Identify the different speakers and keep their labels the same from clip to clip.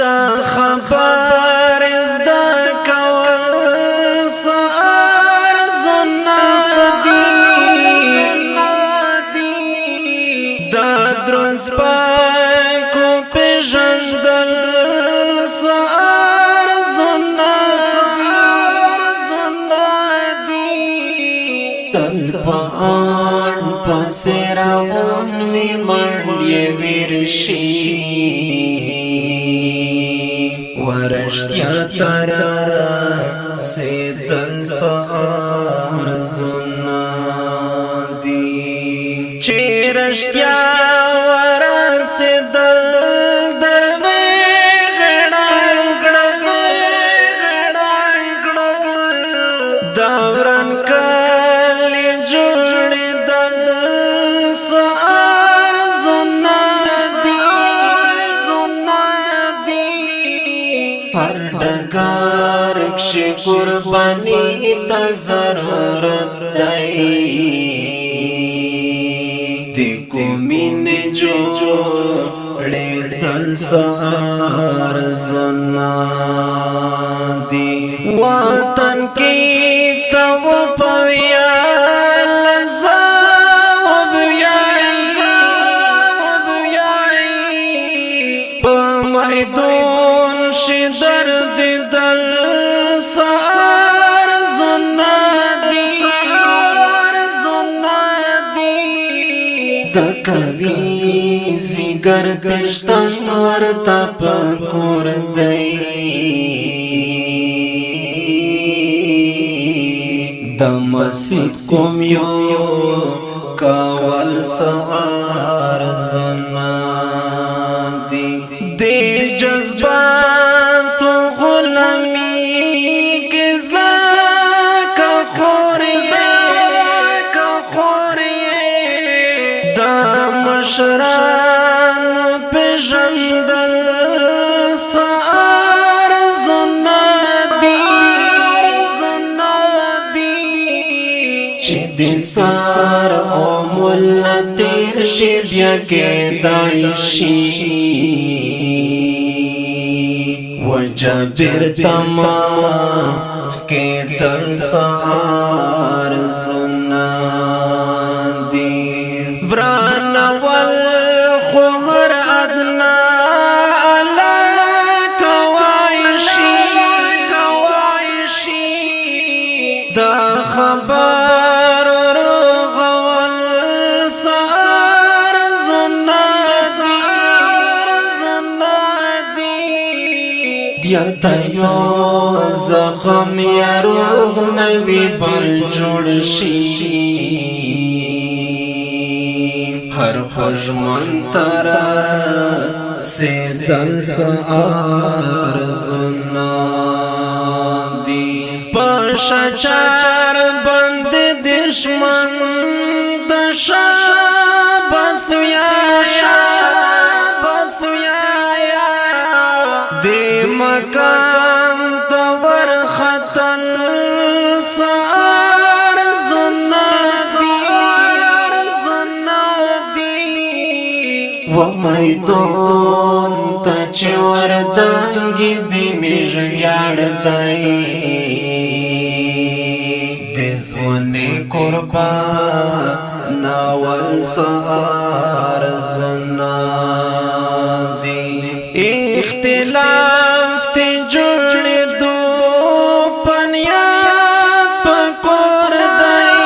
Speaker 1: دا خبر ازدا کول سار زنا دی دا درنس پاکو پیژندل سار زنا دی تل پان پسراون وی منڈی ورشی ورشتیا تارا سیدن سار زنا دی چیرشتیا ورا سیدل درمی غڑان گڑگ دوران کلی جوڑی دل سار زنا دی پر ڈگار کشی قربانی تا ضرورت دی کومین جوڑے دل سار زنا دی وطن کی تو پویا لزا میدون شی درد دل سار زنا دی دکوی زیگر دشتن ورطا پکور دی دمسید کومیو کاول سار زنا دی جذبات غلامی کے زاکا خوری دا مشران پیژندل سار زنا دی چی دی سار او ملا تیر شی بیا کے دائشی وجبر تمام کے دل سار زنا دی وران والخور ادنا علا کوائشی دا خبر غوال سار زنا دیا تایو زخم یا روغ نوی بل جوڑ شی ہر خوش منترا سیدن سار زنا دی پاشا چار بند دشمن دشا بسویا دی مکان تور خطن سار زنا دی و میدون تا چور دنگی دی میجویار دائی دزونی قربان ناول سار زنا دی اختلاف تی جوڑی دو پنیاد پکور دائی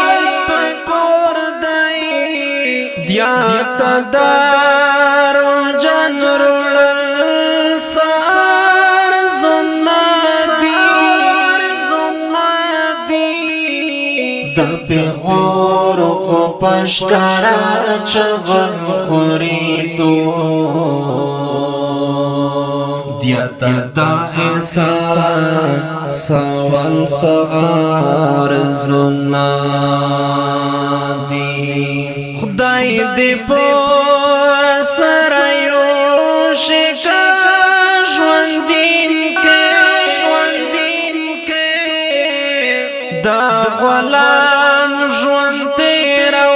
Speaker 1: دیات دارو جن رولل سار زنا دی دا پیغور خو پشکارا چغن خوری دو دیتا دا ایسا سوال سار زنا دی خدای دی پور سرائیو شکا جوندین کے دا غلام جوند تیرا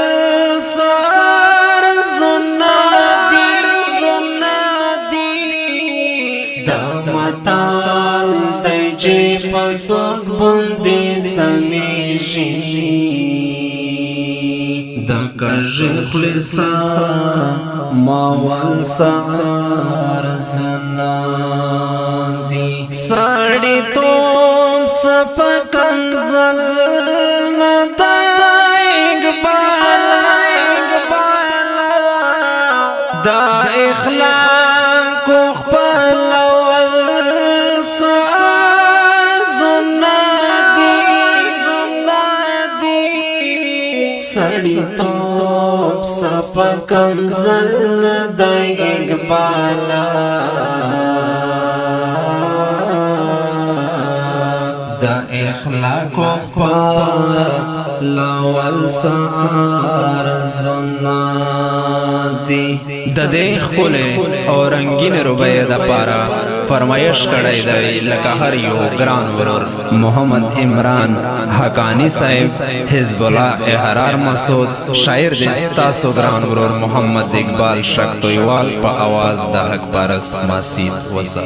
Speaker 1: والسار زنا دی دا متال دی جی پسوک بندی سمیشی دا کج خلصا ماوال سار زنان دی ساڑی توم سپا کنزل ندائگ بالا دا اخلاق اخبال والسار زنادی ساڑی توم سپا کنزل ندائگ بالا اخلاق لاول سار زنادی د دې خپله او رنگین ربیع د پارا فرمایش کړی دی لکه هر یو ګران ورور محمد عمران حقانی صاحب حزب الله احرار مسعود شاعر د ستاسو ګران ورور محمد اقبال شکتویوال په आवाज د حق پرست مسیح وسه